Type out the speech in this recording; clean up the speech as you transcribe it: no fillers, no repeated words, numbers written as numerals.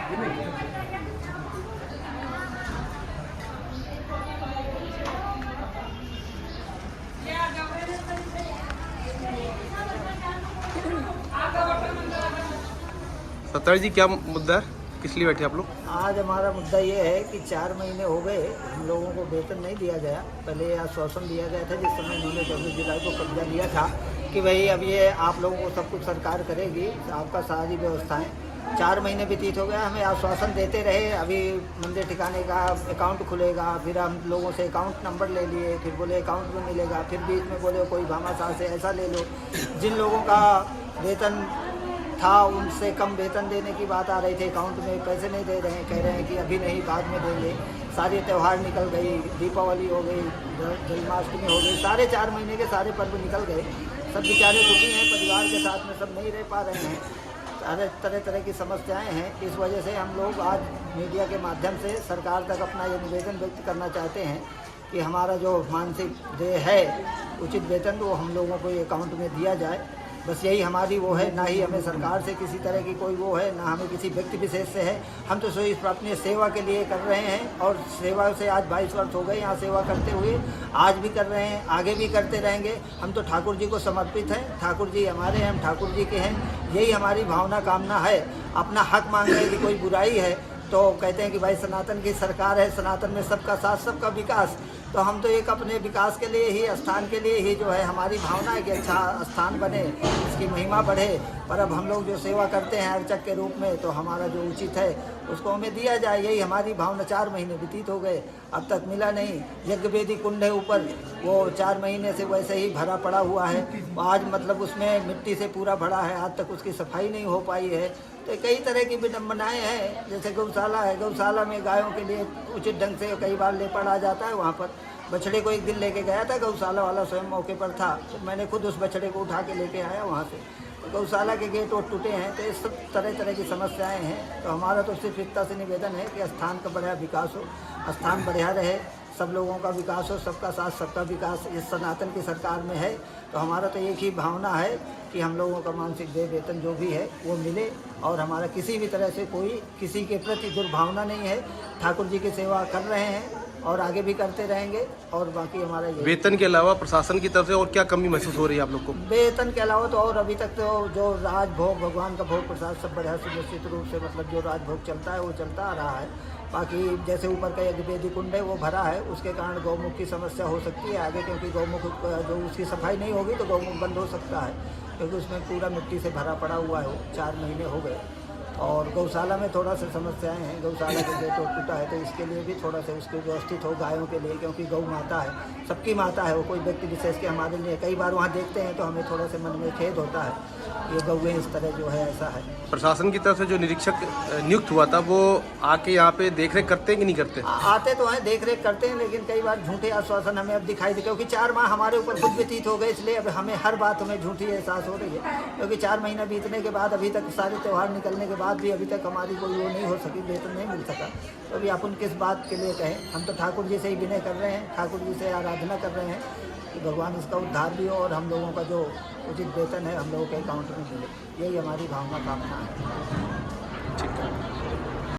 सत्तर जी, क्या मुद्दा है, किस लिए बैठे आप लोग? आज हमारा मुद्दा ये है कि 4 महीने हो गए हम लोगों को वेतन नहीं दिया गया। पहले आश्वासन दिया गया था जिस समय उन्होंने 24 जुलाई को कब्जा लिया था कि भाई अब ये आप लोगों को सब कुछ सरकार करेगी, आपका सारी व्यवस्थाएं। 4 महीने व्यतीत हो गया, हमें आश्वासन देते रहे अभी मंदिर ठिकाने का अकाउंट खुलेगा, फिर हम लोगों से अकाउंट नंबर ले लिए, फिर बोले अकाउंट में मिलेगा, फिर बीच में बोले कोई भामाशाह से ऐसा ले लो। जिन लोगों का वेतन था उनसे कम वेतन देने की बात आ रही थी, अकाउंट में पैसे नहीं दे रहे हैं, कह रहे हैं कि अभी नहीं बाद में देंगे। सारे त्यौहार निकल गई, दीपावली हो गई, जन्माष्टमी हो गई, सारे 4 महीने के सारे पर्व निकल गए। सब बेचारे दुखी हैं, परिवार के साथ में सब नहीं रह पा रहे हैं, सारे तरह तरह की समस्याएं हैं। इस वजह से हम लोग आज मीडिया के माध्यम से सरकार तक अपना ये निवेदन व्यक्त करना चाहते हैं कि हमारा जो मानसिक देय है उचित वेतन वो हम लोगों को ये अकाउंट में दिया जाए। बस यही हमारी वो है, ना ही हमें सरकार से किसी तरह की कोई वो है, ना हमें किसी व्यक्ति विशेष से है। हम तो सिर्फ अपनी सेवा के लिए कर रहे हैं और सेवा से आज 22 वर्ष हो गए यहाँ सेवा करते हुए, आज भी कर रहे हैं, आगे भी करते रहेंगे। हम तो ठाकुर जी को समर्पित हैं, ठाकुर जी हमारे हैं, हम ठाकुर जी के हैं। यही हमारी भावना कामना है। अपना हक मांग रहे कि कोई बुराई है तो कहते हैं कि भाई सनातन की सरकार है, सनातन में सबका साथ सबका विकास। तो हम तो एक अपने विकास के लिए ही, स्थान के लिए ही जो है हमारी भावना है कि अच्छा स्थान बने, इसकी महिमा बढ़े। पर अब हम लोग जो सेवा करते हैं अर्चक के रूप में, तो हमारा जो उचित है उसको हमें दिया जाए, यही हमारी भावना। 4 महीने व्यतीत हो गए, अब तक मिला नहीं। यज्ञ वेदी कुंड है ऊपर, वो 4 महीने से वैसे ही भरा पड़ा हुआ है। आज मतलब उसमें मिट्टी से पूरा भरा है, आज तक उसकी सफाई नहीं हो पाई है। तो कई तरह की विडम्बनाएँ हैं। जैसे गौशाला है, गौशाला में गायों के लिए उचित ढंग से कई बार लेपड़ आ जाता है। वहाँ पर बछड़े को एक दिन लेके गया था, गौशाला वाला स्वयं मौके पर था, तो मैंने खुद उस बछड़े को उठा के लेके आया वहाँ से। तो गौशाला के गेट और टूटे हैं, तो ये सब तरह तरह की समस्याएं हैं। तो हमारा तो सिर्फ इतना से निवेदन है कि स्थान का बढ़िया विकास हो, स्थान बढ़िया रहे, सब लोगों का विकास हो, सबका साथ सबका विकास इस सनातन की सरकार में है। तो हमारा तो एक ही भावना है कि हम लोगों का मानसिक देय वेतन जो भी है वो मिले, और हमारा किसी भी तरह से कोई किसी के प्रति दुर्भावना नहीं है। ठाकुर जी की सेवा कर रहे हैं और आगे भी करते रहेंगे। और बाकी हमारा ये वेतन के अलावा प्रशासन की तरफ से और क्या कमी महसूस हो रही है आप लोग को? वेतन के अलावा तो और अभी तक तो जो राजभोग, भगवान का भोग प्रसाद सब बढ़िया सुनिश्चित रूप से, मतलब जो राजभोग चलता है वो चलता आ रहा है। बाकी जैसे ऊपर का यज्ञ वेदी कुंड है वो भरा है, उसके कारण गौमुख की समस्या हो सकती है आगे, क्योंकि गौमुख जो उसकी सफाई नहीं होगी तो गौमुख बंद हो सकता है, क्योंकि उसमें पूरा मिट्टी से भरा पड़ा हुआ है। वो 4 महीने हो गए। और गौशाला में थोड़ा सा समस्याएं हैं, गौशाला के गेट और टूटा है, तो इसके लिए भी थोड़ा सा उसके व्यवस्थित हो गायों के लिए, क्योंकि गौ माता है, सबकी माता है वो, कोई व्यक्ति विशेष के हमारे लिए। कई बार वहाँ देखते हैं तो हमें थोड़ा सा मन में खेद होता है, ये गौएँ इस तरह जो है ऐसा है। प्रशासन की तरफ से जो निरीक्षक नियुक्त हुआ था वो आके यहाँ पे देखरेख करते हैं कि नहीं करते? आते तो हैं, देख रेख करते हैं, लेकिन कई बार झूठे आश्वासन हमें अब दिखाई दे, क्योंकि 4 माह हमारे ऊपर खुद व्यतीत हो गए, इसलिए अब हमें हर बात हमें झूठी एहसास हो रही है। क्योंकि 4 महीना बीतने के बाद, अभी तक सारे त्यौहार निकलने के बाद भी अभी तक हमारी कोई वो नहीं हो सकी, वेतन नहीं मिल सका। तो अभी अपन किस बात के लिए कहें? हम तो ठाकुर जी से ही विनय कर रहे हैं, ठाकुर जी से आराधना कर रहे हैं कि भगवान इसका उद्धार भी हो और हम लोगों का जो उचित वेतन है हम लोगों के अकाउंट में मिले। यही हमारी भावना कामना है। ठीक है।